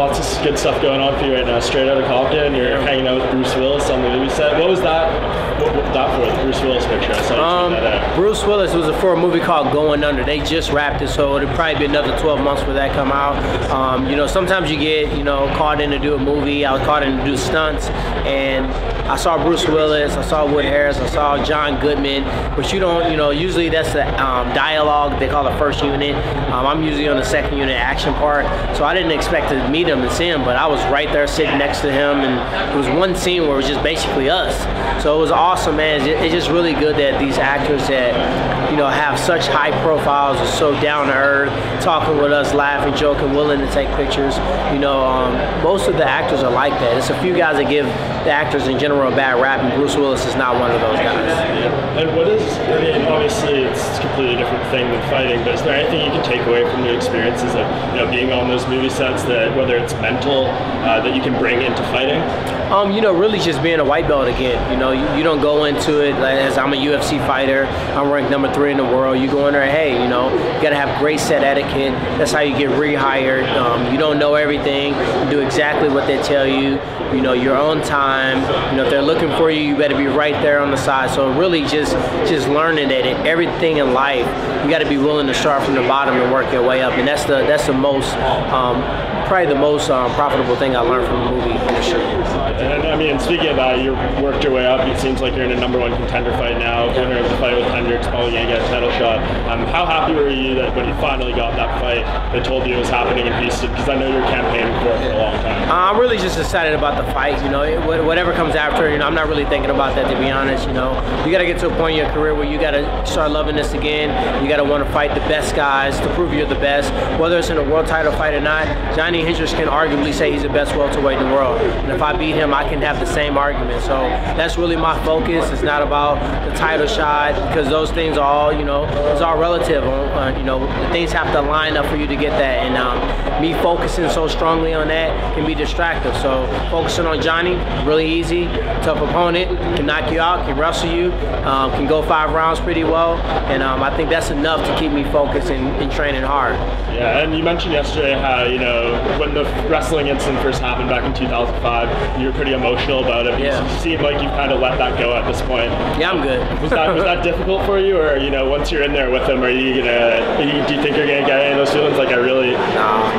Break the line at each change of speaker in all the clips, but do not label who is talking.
lots of good stuff going on for you right now. Straight out of Compton, you're hanging out with Bruce Willis on the movie set. What was that? What that for? The Bruce Willis picture. I saw you tweet that out.
Bruce Willis was for a movie called Going Under. They just wrapped it, so it'll probably be another 12 months for that come out. You know, sometimes you get, you know, called in to do a movie. I was called in to do stunts, and I saw Bruce Willis, I saw Wood Harris, I saw John Goodman, but you don't, you know, usually that's the dialogue, they call it first unit. I'm usually on the second unit action part, so I didn't expect to meet him and see him, but I was right there sitting next to him, and it was one scene where it was just basically us. So it was awesome, man. It's just really good that these actors that, you know, have such high profiles, are so down to earth, talking with us, laughing, joking, willing to take pictures. You know, most of the actors are like that. It's a few guys that give the actors in general a bad rap, and Bruce Willis is not one of those guys.
Yeah. And what is, I mean, obviously it's a completely different thing than fighting, but is there anything you can take away from the experiences of, you know, being on those movie sets, that whether it's mental, that you can bring into fighting?
You know, really just being a white belt again. You know, you don't go into it as I'm a UFC fighter, I'm ranked number 3 in the world. You go in there, hey, you know, you gotta have great set etiquette. That's how you get rehired. You don't know everything. You do exactly what they tell you. You know, you're on time. You know, if they're looking for you, you better be right there on the side. So really just learning that in everything in life, you gotta be willing to start from the bottom and work your way up. And that's the most, probably the most profitable thing I learned from the movie industry.
And I mean, speaking of that, you worked your way up. It seems like you're in a #1 contender fight now. Winner of the fight with Hendricks, probably gonna get a title shot. How happy were you that when you finally got that fight, they told you it was happening in Houston? Because I know you're campaigning for it for a long time.
I'm really just excited about the fight. You know, whatever comes after. You know, I'm not really thinking about that, to be honest. You know, you got to get to a point in your career where you got to start loving this again. You got to want to fight the best guys to prove you're the best. Whether it's in a world title fight or not, Johny Hendricks can arguably say he's the best welterweight in the world. And if I beat him, I can have the same argument. So that's really my focus. It's not about the title shot, because those things are all, you know, it's all relative. You know, things have to line up for you to get that. And me focusing so strongly on that can be distractive. So focusing on Johny, really easy, tough opponent, can knock you out, can wrestle you, can go 5 rounds pretty well. And I think that's enough to keep me focused and training hard.
Yeah, and you mentioned yesterday how, you know, when the wrestling incident first happened back in 2005, you were pretty emotional about it.
Yeah.
You seem like you've kind of let that go at this point.
Yeah, I'm good.
Was that difficult for you, or, you know, once you're in there with them, are you gonna? Do you think you're gonna get any of those feelings? Like, I really.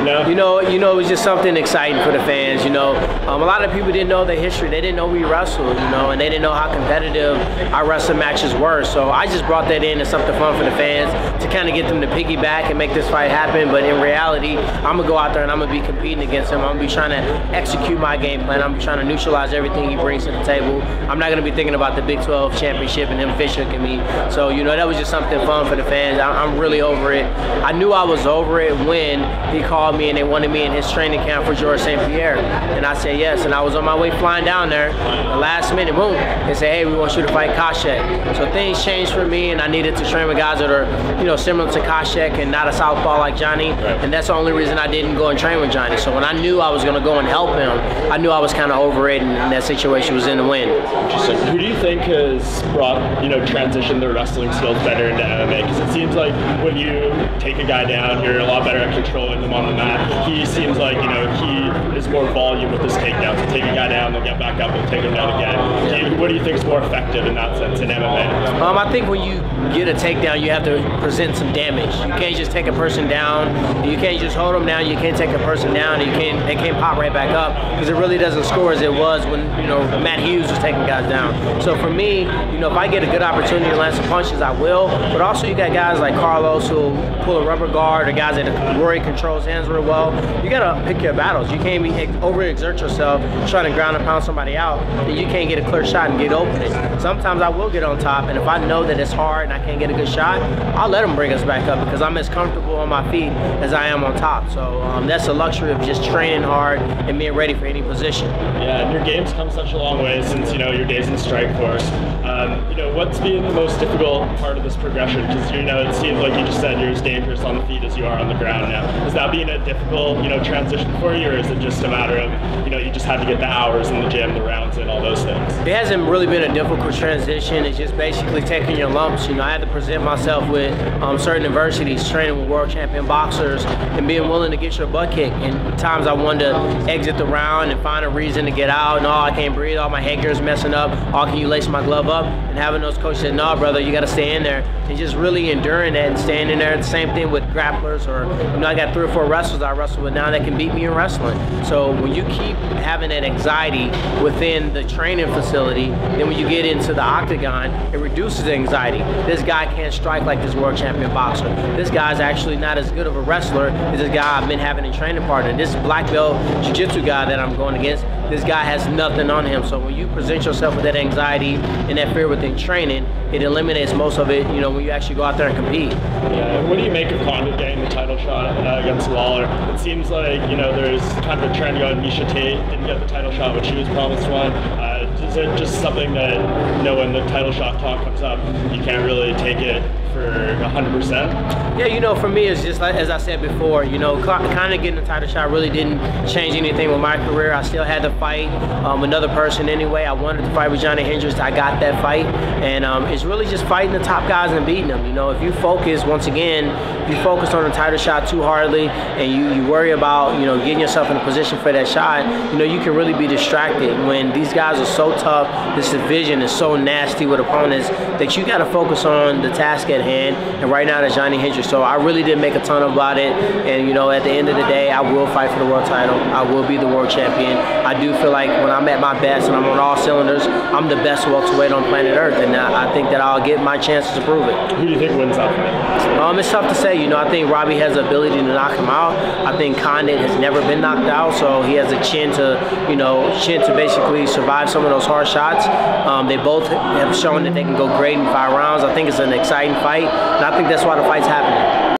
No.
You know, it was just something exciting for the fans. You know, a lot of people didn't know the history. They didn't know we wrestled. You know, and they didn't know how competitive our wrestling matches were. So I just brought that in as something fun for the fans to kind of get them to piggyback and make this fight happen. But in reality, I'm gonna go out there and I'm gonna be competing against him. I'm gonna be trying to execute my game plan. I'm trying to neutralize everything he brings to the table. I'm not gonna be thinking about the Big 12 championship and him fish hooking me. So, you know, that was just something fun for the fans. I'm really over it. I knew I was over it when he called me and they wanted me in his training camp for Georges St. Pierre. And I said yes, and I was on my way flying down there. The last minute, boom, they said, hey, we want you to fight Koscheck. So things changed for me, and I needed to train with guys that are, you know, similar to Koscheck and not a southpaw like Johny. And that's the only reason I didn't go and train with Johny. So when I knew I was gonna go and help him, I knew I was kind of over it, and that situation was in the wind.
Interesting. Who do you think has brought, you know, transitioned their wrestling skills better into MMA? Because it seems like when you take a guy down, you're a lot better at controlling them on the mat. He seems like, you know, he is more volume with his takedowns. He'll take a guy down, they'll get back up, and take him down again. What do you think is more effective in that sense in MMA?
I think when you get a takedown, you have to present some damage. You can't just take a person down. You can't just hold them down. You can't take a person down. And they can't pop right back up, because it really doesn't score as it was when, you know, Matt Hughes was taking guys down. So for me, you know, if I get a good opportunity to land some punches, I will. But also you got guys like Carlos who pull a rubber guard, or guys that Rory controls hands real well. You gotta pick your battles. You can't be overexert yourself trying to ground and pound somebody out, and you can't get a clear shot and get open. Sometimes I will get on top, and if I know that it's hard and I can't get a good shot, I'll let them bring us back up, because I'm as comfortable on my feet as I am on top. So that's the luxury of just training hard and being ready for any position.
Yeah, and your game's come such a long way since, you know, your days in Strikeforce. You know, what's been the most difficult part of this progression? Because, you know, it seems like you just said you're as dangerous on the feet as you are on the ground now. Has that been a difficult, you know, transition for you, or is it just a matter of, you just have to get the hours in the gym, the rounds, and all those things?
It hasn't really been a difficult transition. It's just basically taking your lumps. I had to present myself with certain adversities, training with world champion boxers, and being willing to get your butt kicked. And times I wanted to exit the round and find a reason to get out. No, I can't breathe. All my headgear's messing up. Oh, can you lace my glove up? And having those coaches say, no, brother, you got to stay in there. And just really enduring that and staying in there. The same thing with grapplers, or I got 3 or 4 wrestlers I wrestle with now that can beat me in wrestling. So when you keep having that anxiety within the training facility, then when you get into the octagon, it reduces the anxiety. This guy can't strike like this world champion boxer. This guy's actually not as good of a wrestler as this guy I've been having a training partner. This black belt jiu-jitsu guy that I'm going against, this guy has nothing on him. So when you present yourself with that anxiety and that fear within training, it eliminates most of it, when you actually go out there and compete.
Yeah, what do you make of Condit getting the title shot against Lawler? It seems like, there's kind of a trend going. Misha Tate didn't get the title shot, but she was promised one. Is it just something that, when the title shot talk comes up, you can't really take it for 100%?
Yeah, for me, it's just like, as I said before, kind of getting the title shot really didn't change anything with my career. I still had to fight another person anyway. I wanted to fight with Johny Hendricks. I got that fight. And it's really just fighting the top guys and beating them. If you focus, once again, if you focus on the title shot too hardly and you worry about, getting yourself in a position for that shot, you can really be distracted. When these guys are so tough, this division is so nasty with opponents that you got to focus on the task at hand. And right now, that's Johny Hendricks. So I really didn't make a ton about it. And, at the end of the day, I will fight for the world title. I will be the world champion. I do feel like when I'm at my best and I'm on all cylinders, I'm the best welterweight on planet Earth. And I think that I'll get my chances to prove it.
Who do you think wins that fight?
It's tough to say. I think Robbie has the ability to knock him out. I think Condit has never been knocked out, so he has a chin to basically survive some of those hard shots. They both have shown that they can go great in 5 rounds. I think it's an exciting fight, and I think that's why the fight's happening.